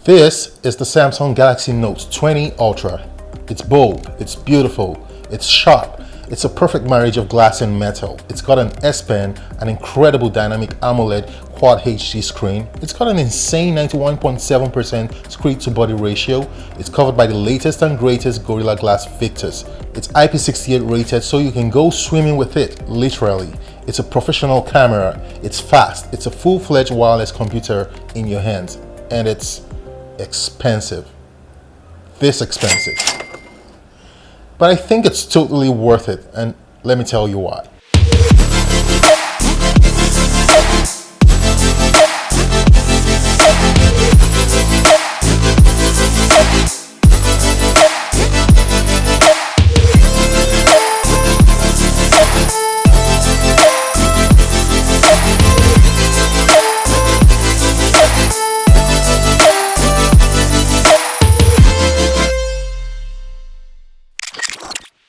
This is the Samsung Galaxy Note 20 Ultra. It's bold, it's beautiful, it's sharp, it's a perfect marriage of glass and metal. It's got an S Pen, an incredible dynamic AMOLED Quad HD screen. It's got an insane 91.7% screen to body ratio. It's covered by the latest and greatest Gorilla Glass Victus. It's IP68 rated, so you can go swimming with it, literally. It's a professional camera, it's fast, it's a full-fledged wireless computer in your hands, and it's expensive. This expensive. But I think it's totally worth it, and let me tell you why.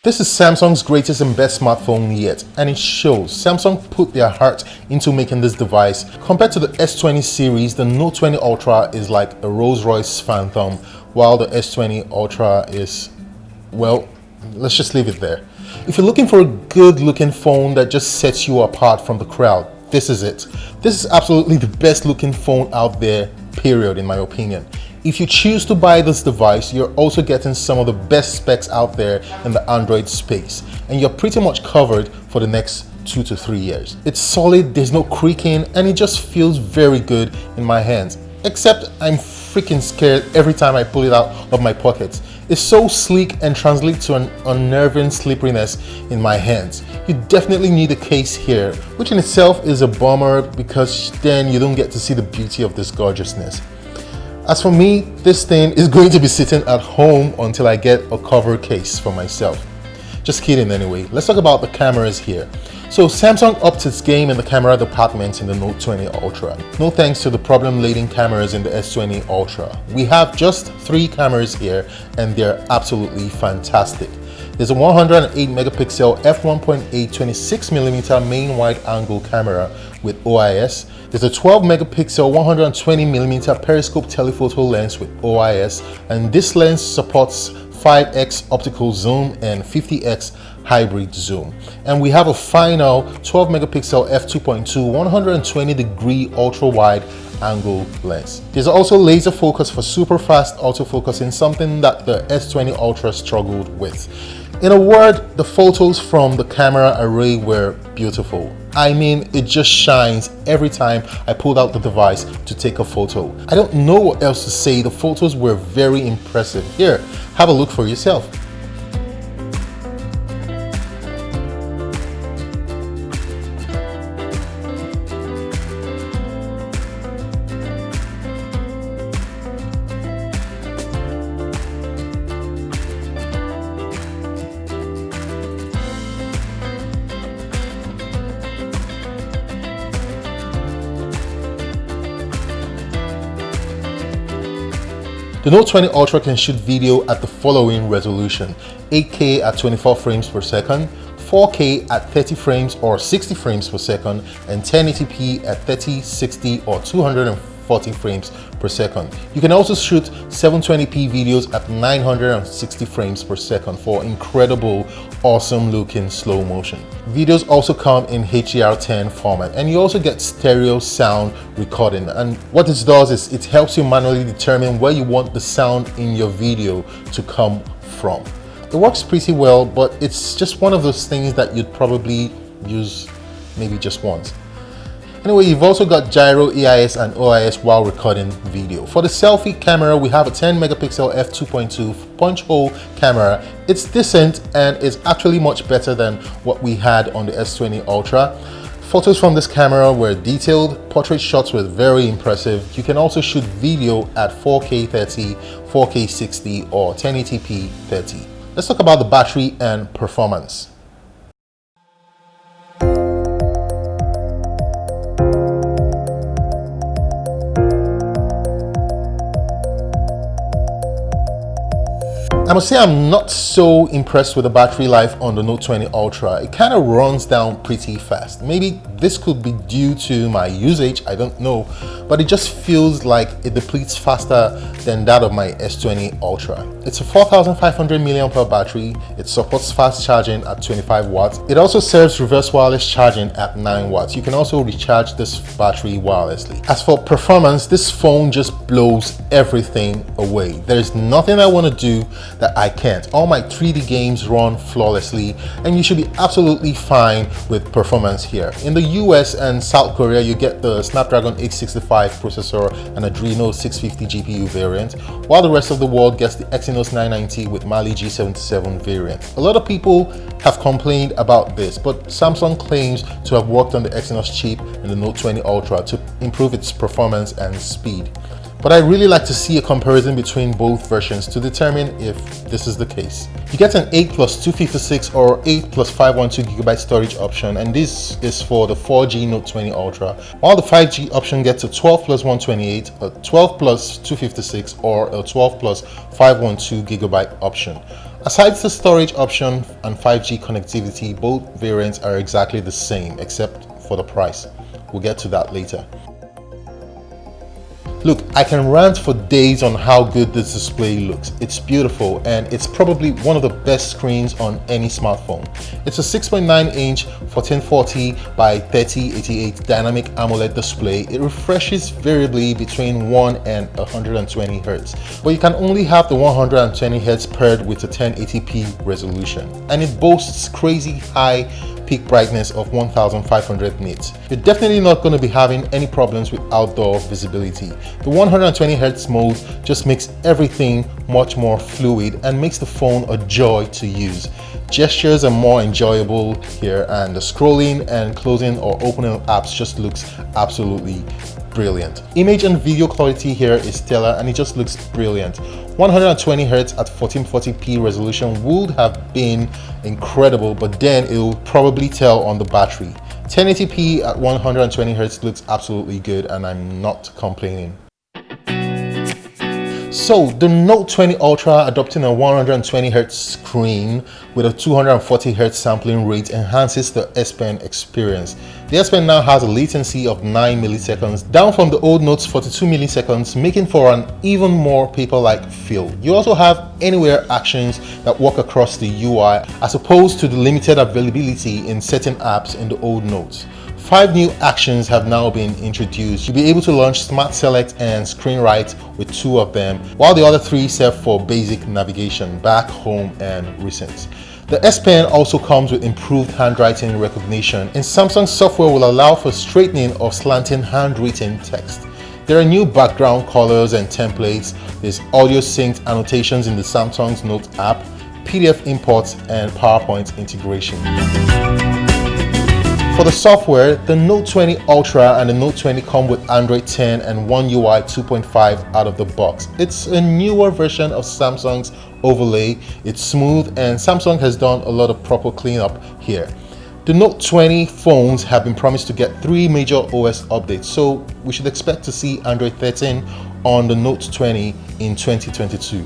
This is Samsung's greatest and best smartphone yet, and it shows. Samsung put their heart into making this device. Compared to the S20 series, the Note 20 Ultra is like a Rolls-Royce Phantom, while the S20 Ultra is, well, let's just leave it there. If you're looking for a good-looking phone that just sets you apart from the crowd, this is it. This is absolutely the best-looking phone out there, period, in my opinion. If you choose to buy this device, you're also getting some of the best specs out there in the Android space, and you're pretty much covered for the next 2 to 3 years. It's solid, there's no creaking, and it just feels very good in my hands. Except I'm freaking scared every time I pull it out of my pockets. It's so sleek and translates to an unnerving slipperiness in my hands. You definitely need a case here, which in itself is a bummer because then you don't get to see the beauty of this gorgeousness. As for me, this thing is going to be sitting at home until I get a cover case for myself. Just kidding anyway. Let's talk about the cameras here. So Samsung upped its game in the camera department in the Note 20 Ultra. No thanks to the problem-laden cameras in the S20 Ultra. We have just 3 cameras here and they're absolutely fantastic. There's a 108 megapixel f1.8 26mm main wide-angle camera with OIS. There's a 12 megapixel 120mm periscope telephoto lens with OIS, and this lens supports 5x optical zoom and 50x hybrid zoom. And we have a final 12 megapixel f2.2 120 degree ultra wide angle lens. There's also laser focus for super fast autofocusing, something that the S20 Ultra struggled with. In a word, the photos from the camera array were beautiful. I mean, it just shines every time I pulled out the device to take a photo. I don't know what else to say. The photos were very impressive. Here, have a look for yourself. The Note 20 Ultra can shoot video at the following resolution: 8K at 24 frames per second, 4K at 30 frames or 60 frames per second, and 1080p at 30, 60 or 240 frames per second. You can also shoot 720p videos at 960 frames per second for incredible, awesome looking slow motion. Videos also come in HDR10 format, and you also get stereo sound recording. And what this does is it helps you manually determine where you want the sound in your video to come from. It works pretty well, but it's just one of those things that you'd probably use maybe just once. Anyway, you've also got gyro, EIS and OIS while recording video. For the selfie camera, we have a 10 megapixel f2.2 punch hole camera. It's decent and it's actually much better than what we had on the S20 Ultra. Photos from this camera were detailed, portrait shots were very impressive. You can also shoot video at 4K 30, 4K 60 or 1080p 30. Let's talk about the battery and performance. I must say I'm not so impressed with the battery life on the Note 20 Ultra. It kind of runs down pretty fast. Maybe this could be due to my usage, I don't know, but it just feels like it depletes faster than that of my S20 Ultra. It's a 4500 mAh battery. It supports fast charging at 25 watts. It also serves reverse wireless charging at 9 watts. You can also recharge this battery wirelessly. As for performance, this phone just blows everything away. There's nothing I want to do that I can't. All my 3D games run flawlessly, and you should be absolutely fine with performance here. In the US and South Korea, you get the Snapdragon 865 processor and Adreno 650 GPU variant, while the rest of the world gets the Exynos 990 with Mali G77 variant. A lot of people have complained about this, but Samsung claims to have worked on the Exynos chip in the Note 20 Ultra to improve its performance and speed. But I really like to see a comparison between both versions to determine if this is the case. You get an 8 plus 256 or 8 plus 512GB storage option, and this is for the 4G Note 20 Ultra, while the 5G option gets a 12 plus 128, a 12 plus 256 or a 12 plus 512GB option. Aside the storage option and 5G connectivity, both variants are exactly the same except for the price. We'll get to that later. Look, I can rant for days on how good this display looks. It's beautiful, and it's probably one of the best screens on any smartphone. It's a 6.9-inch 1440 by 3088 dynamic AMOLED display. It refreshes variably between 1 and 120 Hz, but you can only have the 120 Hz paired with a 1080p resolution, and it boasts crazy high peak brightness of 1500 nits. You're definitely not going to be having any problems with outdoor visibility. The 120 Hz mode just makes everything much more fluid and makes the phone a joy to use. Gestures are more enjoyable here, and the scrolling and closing or opening of apps just looks absolutely brilliant. Image and video quality here is stellar, and it just looks brilliant. 120 Hz at 1440p resolution would have been incredible, but then it will probably tell on the battery. 1080p at 120 Hz looks absolutely good, and I'm not complaining. So the Note 20 Ultra adopting a 120 Hz screen with a 240 Hz sampling rate enhances the S Pen experience. The S Pen now has a latency of 9 milliseconds, down from the old Note's 42 milliseconds, making for an even more paper-like feel. You also have anywhere actions that work across the UI, as opposed to the limited availability in certain apps in the old Notes. 5 new actions have now been introduced. You'll be able to launch Smart Select and Screen Write with 2 of them, while the other 3 serve for basic navigation, back, home, and recent. The S Pen also comes with improved handwriting recognition, and Samsung software will allow for straightening of slanting handwritten text. There are new background colors and templates. There's audio synced annotations in the Samsung's Note app, PDF imports, and PowerPoint integration. For the software, the Note 20 Ultra and the Note 20 come with Android 10 and One UI 2.5 out of the box. It's a newer version of Samsung's overlay. It's smooth, and Samsung has done a lot of proper cleanup here. The Note 20 phones have been promised to get 3 major OS updates, so we should expect to see Android 13 on the Note 20 in 2022.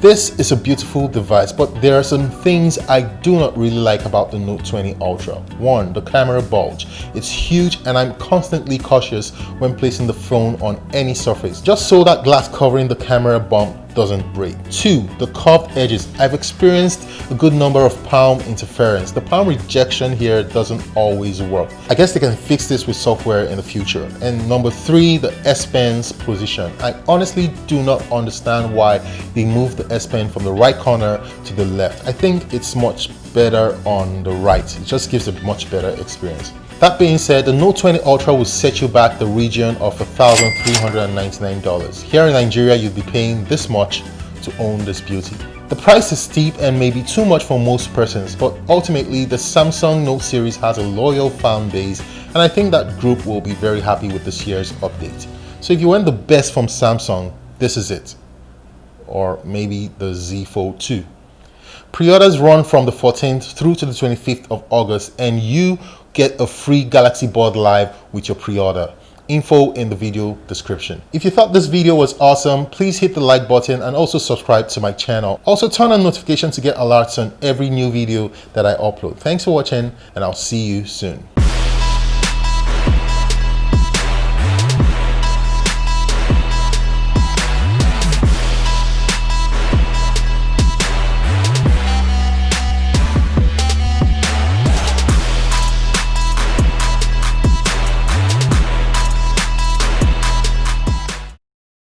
This is a beautiful device, but there are some things I do not really like about the Note 20 Ultra. 1. The camera bulge. It's huge, and I'm constantly cautious when placing the phone on any surface, just so that glass covering the camera bump doesn't break. 2. The curved edges. I've experienced a good number of palm interference. The palm rejection here doesn't always work. I guess they can fix this with software in the future. And number 3, the S Pen's position. I honestly do not understand why they moved the S Pen from the right corner to the left. I think it's much better on the right. It just gives a much better experience. That being said, the Note 20 Ultra will set you back the region of $1,399. Here in Nigeria, you'd be paying this much to own this beauty. The price is steep and may be too much for most persons, but ultimately the Samsung Note series has a loyal fan base, and I think that group will be very happy with this year's update. So if you want the best from Samsung, this is it. Or maybe the Z Fold 2. Pre-orders run from the 14th through to the 25th of August, and you get a free Galaxy Board Live with your pre-order. info in the video description. If you thought this video was awesome, please hit the like button and also subscribe to my channel. Also turn on notifications to get alerts on every new video that I upload. Thanks for watching, and I'll see you soon.